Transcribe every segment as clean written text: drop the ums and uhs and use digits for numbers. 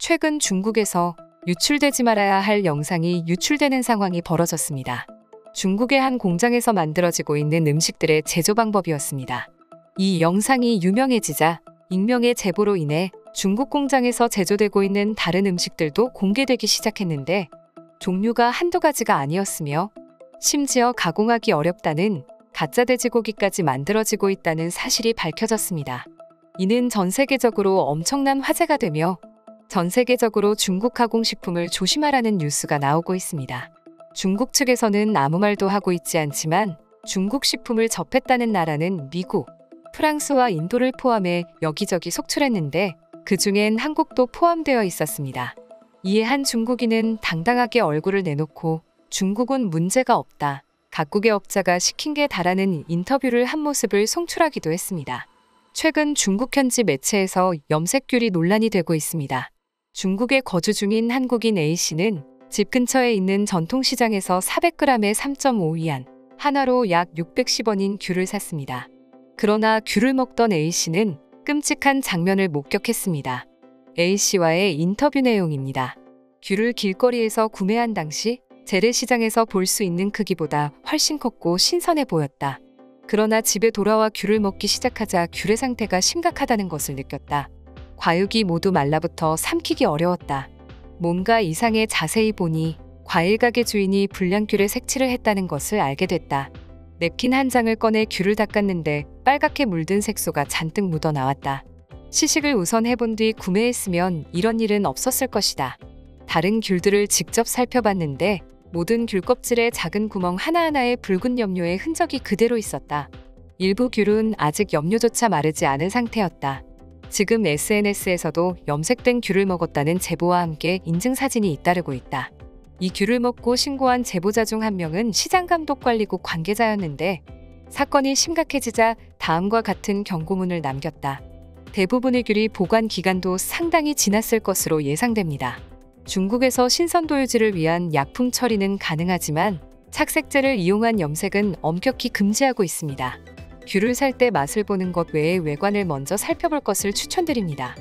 최근 중국에서 유출되지 말아야 할 영상이 유출되는 상황이 벌어졌습니다. 중국의 한 공장에서 만들어지고 있는 음식들의 제조 방법이었습니다. 이 영상이 유명해지자 익명의 제보로 인해 중국 공장에서 제조되고 있는 다른 음식들도 공개되기 시작했는데 종류가 한두 가지가 아니었으며 심지어 가공하기 어렵다는 가짜 돼지고기까지 만들어지고 있다는 사실이 밝혀졌습니다. 이는 전 세계적으로 엄청난 화제가 되며 전 세계적으로 중국 가공식품을 조심하라는 뉴스가 나오고 있습니다. 중국 측에서는 아무 말도 하고 있지 않지만 중국 식품을 접했다는 나라는 미국, 프랑스와 인도를 포함해 여기저기 속출했는데 그중엔 한국도 포함되어 있었습니다. 이에 한 중국인은 당당하게 얼굴을 내놓고 중국은 문제가 없다, 각국의 업자가 시킨 게 다라는 인터뷰를 한 모습을 송출하기도 했습니다. 최근 중국 현지 매체에서 염색귤이 논란이 되고 있습니다. 중국에 거주 중인 한국인 A씨는 집 근처에 있는 전통시장에서 400g에 3.5위안, 하나로 약 610원인 귤을 샀습니다. 그러나 귤을 먹던 A씨는 끔찍한 장면을 목격했습니다. A씨와의 인터뷰 내용입니다. 귤을 길거리에서 구매한 당시 재래시장에서 볼 수 있는 크기보다 훨씬 컸고 신선해 보였다. 그러나 집에 돌아와 귤을 먹기 시작하자 귤의 상태가 심각하다는 것을 느꼈다. 과육이 모두 말라붙어 삼키기 어려웠다. 뭔가 이상해. 자세히 보니 과일 가게 주인이 불량귤에 색칠을 했다는 것을 알게 됐다. 냅킨 한 장을 꺼내 귤을 닦았는데 빨갛게 물든 색소가 잔뜩 묻어 나왔다. 시식을 우선 해본 뒤 구매했으면 이런 일은 없었을 것이다. 다른 귤들을 직접 살펴봤는데 모든 귤 껍질에 작은 구멍 하나하나에 붉은 염료의 흔적이 그대로 있었다. 일부 귤은 아직 염료조차 마르지 않은 상태였다. 지금 SNS에서도 염색된 귤을 먹었다는 제보와 함께 인증사진이 잇따르고 있다. 이 귤을 먹고 신고한 제보자 중 한 명은 시장감독관리국 관계자였는데 사건이 심각해지자 다음과 같은 경고문을 남겼다. 대부분의 귤이 보관 기간도 상당히 지났을 것으로 예상됩니다. 중국에서 신선도 유지를 위한 약품 처리는 가능하지만 착색제를 이용한 염색은 엄격히 금지하고 있습니다. 귤을 살 때 맛을 보는 것 외에 외관을 먼저 살펴볼 것을 추천드립니다.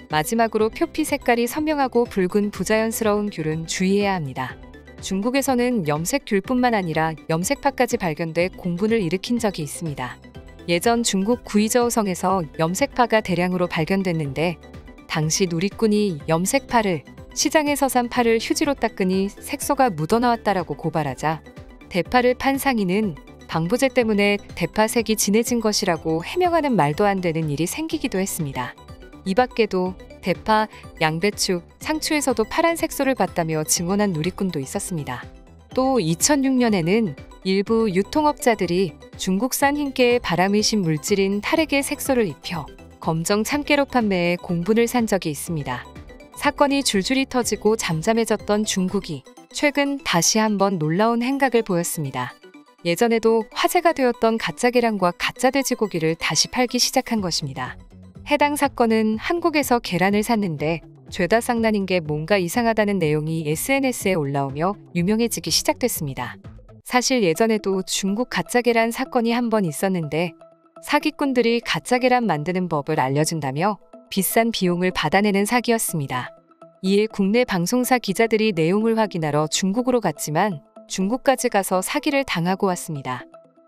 마지막으로 표피 색깔이 선명하고 붉은 부자연스러운 귤은 주의해야 합니다. 중국에서는 염색 귤뿐만 아니라 염색파까지 발견돼 공분을 일으킨 적이 있습니다. 예전 중국 구이저우성에서 염색파가 대량으로 발견됐는데 당시 누리꾼이 염색파를 시장에서 산 파를 휴지로 닦으니 색소가 묻어나왔다라고 고발하자 대파를 판 상인은 방부제 때문에 대파 색이 진해진 것이라고 해명하는 말도 안 되는 일이 생기기도 했습니다. 이 밖에도 대파, 양배추, 상추에서도 파란 색소를 봤다며 증언한 누리꾼도 있었습니다. 또 2006년에는 일부 유통업자들이 중국산 흰깨에 바람의신 물질인 탈액의 색소를 입혀 검정 참깨로 판매해 공분을 산 적이 있습니다. 사건이 줄줄이 터지고 잠잠해졌던 중국이 최근 다시 한번 놀라운 행각을 보였습니다. 예전에도 화제가 되었던 가짜 계란과 가짜 돼지고기를 다시 팔기 시작한 것입니다. 해당 사건은 한국에서 계란을 샀는데 죄다 쌍난인 게 뭔가 이상하다는 내용이 SNS에 올라오며 유명해지기 시작됐습니다. 사실 예전에도 중국 가짜 계란 사건이 한 번 있었는데 사기꾼들이 가짜 계란 만드는 법을 알려준다며 비싼 비용을 받아내는 사기였습니다. 이에 국내 방송사 기자들이 내용을 확인하러 중국으로 갔지만 중국까지 가서 사기를 당하고 왔습니다.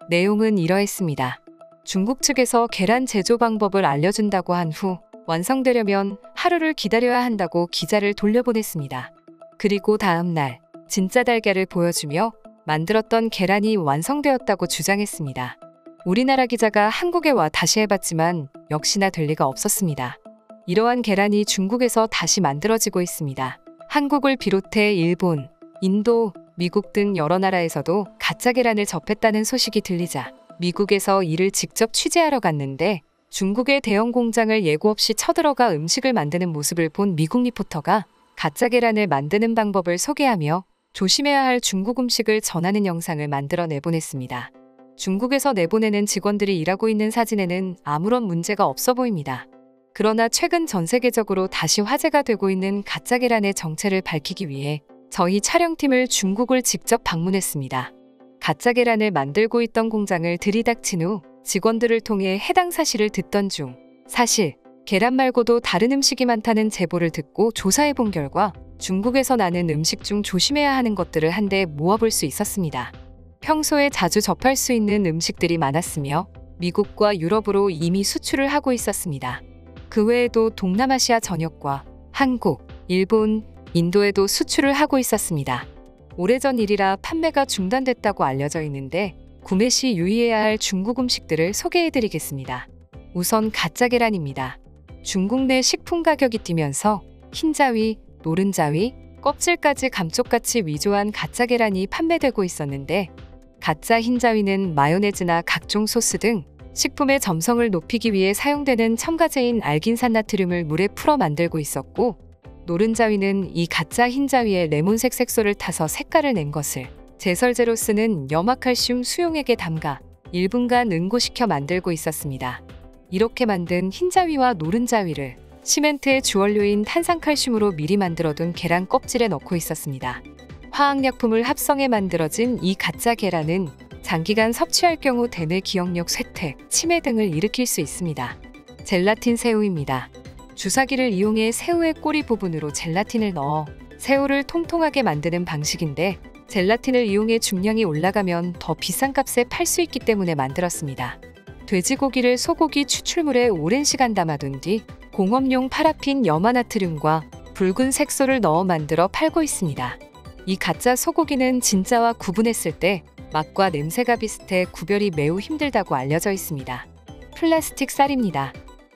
내용은 이러했습니다. 중국 측에서 계란 제조 방법을 알려준다고 한 후 완성되려면 하루를 기다려야 한다고 기자를 돌려보냈습니다. 그리고 다음 날 진짜 달걀을 보여주며 만들었던 계란이 완성되었다고 주장했습니다. 우리나라 기자가 한국에 와 다시 해봤지만 역시나 될 리가 없었습니다. 이러한 계란이 중국에서 다시 만들어지고 있습니다. 한국을 비롯해 일본, 인도, 미국 등 여러 나라에서도 가짜 계란을 접했다는 소식이 들리자 미국에서 이를 직접 취재하러 갔는데 중국의 대형 공장을 예고 없이 쳐들어가 음식을 만드는 모습을 본 미국 리포터가 가짜 계란을 만드는 방법을 소개하며 조심해야 할 중국 음식을 전하는 영상을 만들어 내보냈습니다. 중국에서 내보내는 직원들이 일하고 있는 사진에는 아무런 문제가 없어 보입니다. 그러나 최근 전 세계적으로 다시 화제가 되고 있는 가짜 계란의 정체를 밝히기 위해 저희 촬영팀을 중국을 직접 방문했습니다. 가짜 계란을 만들고 있던 공장을 들이닥친 후 직원들을 통해 해당 사실을 듣던 중 사실 계란 말고도 다른 음식이 많다는 제보를 듣고 조사해 본 결과 중국에서 나는 음식 중 조심해야 하는 것들을 한데 모아볼 수 있었습니다. 평소에 자주 접할 수 있는 음식들이 많았으며 미국과 유럽으로 이미 수출을 하고 있었습니다. 그 외에도 동남아시아 전역과 한국, 일본, 인도에도 수출을 하고 있었습니다. 오래전 일이라 판매가 중단됐다고 알려져 있는데 구매 시 유의해야 할 중국 음식들을 소개해드리겠습니다. 우선 가짜 계란입니다. 중국 내 식품 가격이 뛰면서 흰자위, 노른자위, 껍질까지 감쪽같이 위조한 가짜 계란이 판매되고 있었는데 가짜 흰자위는 마요네즈나 각종 소스 등 식품의 점성을 높이기 위해 사용되는 첨가제인 알긴산나트륨을 물에 풀어 만들고 있었고 노른자위는 이 가짜 흰자위에 레몬색 색소를 타서 색깔을 낸 것을 제설제로 쓰는 염화칼슘 수용액에 담가 1분간 응고시켜 만들고 있었습니다. 이렇게 만든 흰자위와 노른자위를 시멘트의 주원료인 탄산칼슘으로 미리 만들어둔 계란 껍질에 넣고 있었습니다. 화학약품을 합성해 만들어진 이 가짜 계란은 장기간 섭취할 경우 대뇌 기억력 쇠퇴, 치매 등을 일으킬 수 있습니다. 젤라틴 새우입니다. 주사기를 이용해 새우의 꼬리 부분으로 젤라틴을 넣어 새우를 통통하게 만드는 방식인데 젤라틴을 이용해 중량이 올라가면 더 비싼 값에 팔 수 있기 때문에 만들었습니다. 돼지고기를 소고기 추출물에 오랜 시간 담아둔 뒤 공업용 파라핀 염화나트륨과 붉은 색소를 넣어 만들어 팔고 있습니다. 이 가짜 소고기는 진짜와 구분했을 때 맛과 냄새가 비슷해 구별이 매우 힘들다고 알려져 있습니다. 플라스틱 쌀입니다.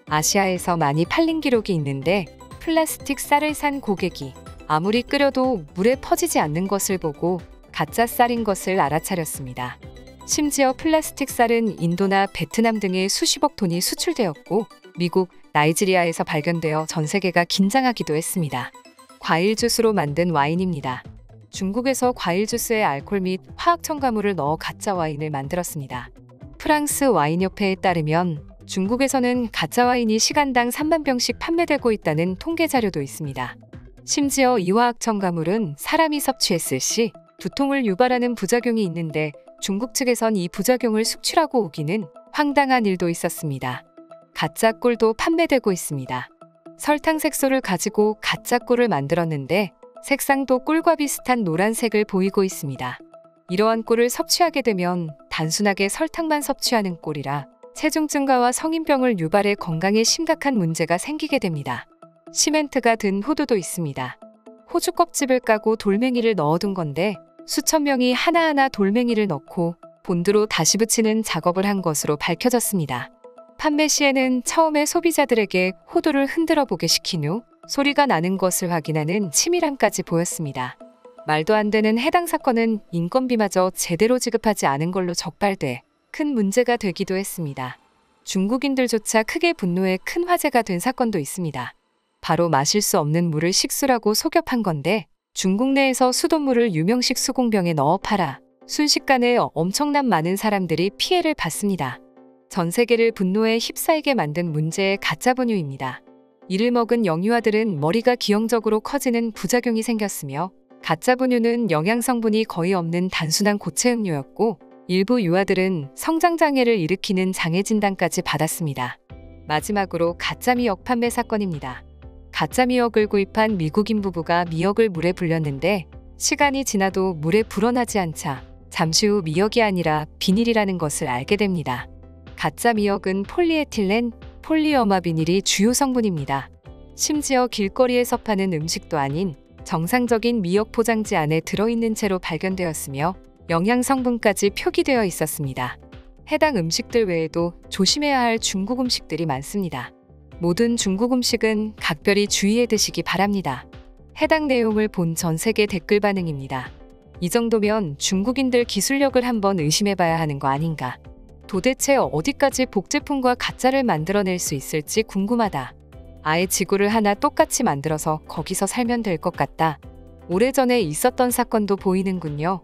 아시아에서 많이 팔린 기록이 있는데 플라스틱 쌀을 산 고객이 아무리 끓여도 물에 퍼지지 않는 것을 보고 가짜 쌀인 것을 알아차렸습니다. 심지어 플라스틱 쌀은 인도나 베트남 등에 수십억 톤이 수출되었고 미국, 나이지리아에서 발견되어 전 세계가 긴장하기도 했습니다. 과일 주스로 만든 와인입니다. 중국에서 과일 주스에 알코올 및 화학 첨가물을 넣어 가짜 와인을 만들었습니다. 프랑스 와인협회에 따르면 중국에서는 가짜 와인이 시간당 3만 병씩 판매되고 있다는 통계 자료도 있습니다. 심지어 이 화학 첨가물은 사람이 섭취했을 시 두통을 유발하는 부작용이 있는데 중국 측에선 이 부작용을 숙취라고 오기는 황당한 일도 있었습니다. 가짜 꿀도 판매되고 있습니다. 설탕 색소를 가지고 가짜 꿀을 만들었는데 색상도 꿀과 비슷한 노란색을 보이고 있습니다. 이러한 꿀을 섭취하게 되면 단순하게 설탕만 섭취하는 꿀이라 체중 증가와 성인병을 유발해 건강에 심각한 문제가 생기게 됩니다. 시멘트가 든 호두도 있습니다. 호주 껍질을 까고 돌멩이를 넣어둔 건데 수천 명이 하나하나 돌멩이를 넣고 본드로 다시 붙이는 작업을 한 것으로 밝혀졌습니다. 판매 시에는 처음에 소비자들에게 호두를 흔들어 보게 시킨 후 소리가 나는 것을 확인하는 치밀함까지 보였습니다. 말도 안 되는 해당 사건은 인건비마저 제대로 지급하지 않은 걸로 적발돼 큰 문제가 되기도 했습니다. 중국인들조차 크게 분노해 큰 화제가 된 사건도 있습니다. 바로 마실 수 없는 물을 식수라고 속여 판 건데 중국 내에서 수돗물을 유명식 수공병에 넣어 팔아 순식간에 엄청난 많은 사람들이 피해를 봤습니다. 전 세계를 분노에 휩싸이게 만든 문제의 가짜 분유입니다. 이를 먹은 영유아들은 머리가 기형적으로 커지는 부작용이 생겼으며 가짜 분유는 영양 성분이 거의 없는 단순한 고체 음료였고 일부 유아들은 성장장애를 일으키는 장애 진단까지 받았습니다. 마지막으로 가짜 미역 판매 사건입니다. 가짜 미역을 구입한 미국인 부부가 미역을 물에 불렸는데 시간이 지나도 물에 불어나지 않자 잠시 후 미역이 아니라 비닐이라는 것을 알게 됩니다. 가짜 미역은 폴리에틸렌, 폴리어마 비닐이 주요 성분입니다. 심지어 길거리에서 파는 음식도 아닌 정상적인 미역 포장지 안에 들어있는 채로 발견되었으며 영양 성분까지 표기되어 있었습니다. 해당 음식들 외에도 조심해야 할 중국 음식들이 많습니다. 모든 중국 음식은 각별히 주의해 드시기 바랍니다. 해당 내용을 본 전 세계 댓글 반응입니다. 이 정도면 중국인들 기술력을 한번 의심해봐야 하는 거 아닌가. 도대체 어디까지 복제품과 가짜를 만들어낼 수 있을지 궁금하다. 아예 지구를 하나 똑같이 만들어서 거기서 살면 될 것 같다. 오래전에 있었던 사건도 보이는군요.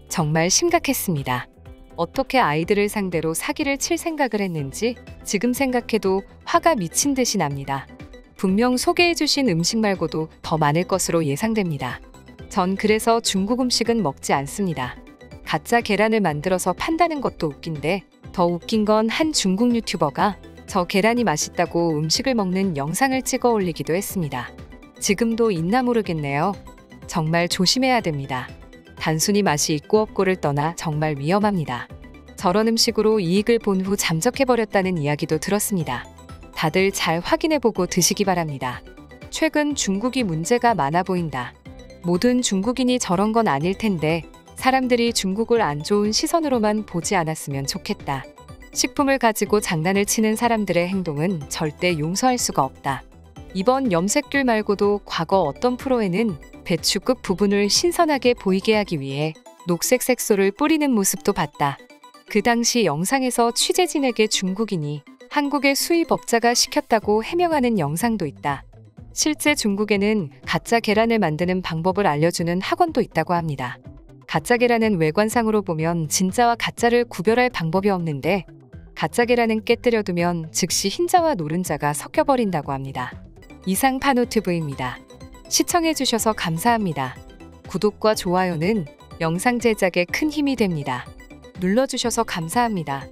정말 심각했습니다. 어떻게 아이들을 상대로 사기를 칠 생각을 했는지 지금 생각해도 화가 미친 듯이 납니다. 분명 소개해주신 음식 말고도 더 많을 것으로 예상됩니다. 전 그래서 중국 음식은 먹지 않습니다. 가짜 계란을 만들어서 판다는 것도 웃긴데 더 웃긴 건 한 중국 유튜버가 저 계란이 맛있다고 음식을 먹는 영상을 찍어 올리기도 했습니다. 지금도 있나 모르겠네요. 정말 조심해야 됩니다. 단순히 맛이 있고 없고를 떠나 정말 위험합니다. 저런 음식으로 이익을 본 후 잠적해버렸다는 이야기도 들었습니다. 다들 잘 확인해보고 드시기 바랍니다. 최근 중국이 문제가 많아 보인다. 모든 중국인이 저런 건 아닐 텐데 사람들이 중국을 안 좋은 시선으로만 보지 않았으면 좋겠다. 식품을 가지고 장난을 치는 사람들의 행동은 절대 용서할 수가 없다. 이번 염색귤 말고도 과거 어떤 프로에는 배추끝 부분을 신선하게 보이게 하기 위해 녹색 색소를 뿌리는 모습도 봤다. 그 당시 영상에서 취재진에게 중국인이 한국의 수입업자가 시켰다고 해명하는 영상도 있다. 실제 중국에는 가짜 계란을 만드는 방법을 알려주는 학원도 있다고 합니다. 가짜 계란은 외관상으로 보면 진짜와 가짜를 구별할 방법이 없는데 가짜 계란은 깨뜨려두면 즉시 흰자와 노른자가 섞여버린다고 합니다. 이상 파노TV입니다. 시청해주셔서 감사합니다. 구독과 좋아요는 영상 제작에 큰 힘이 됩니다. 눌러주셔서 감사합니다.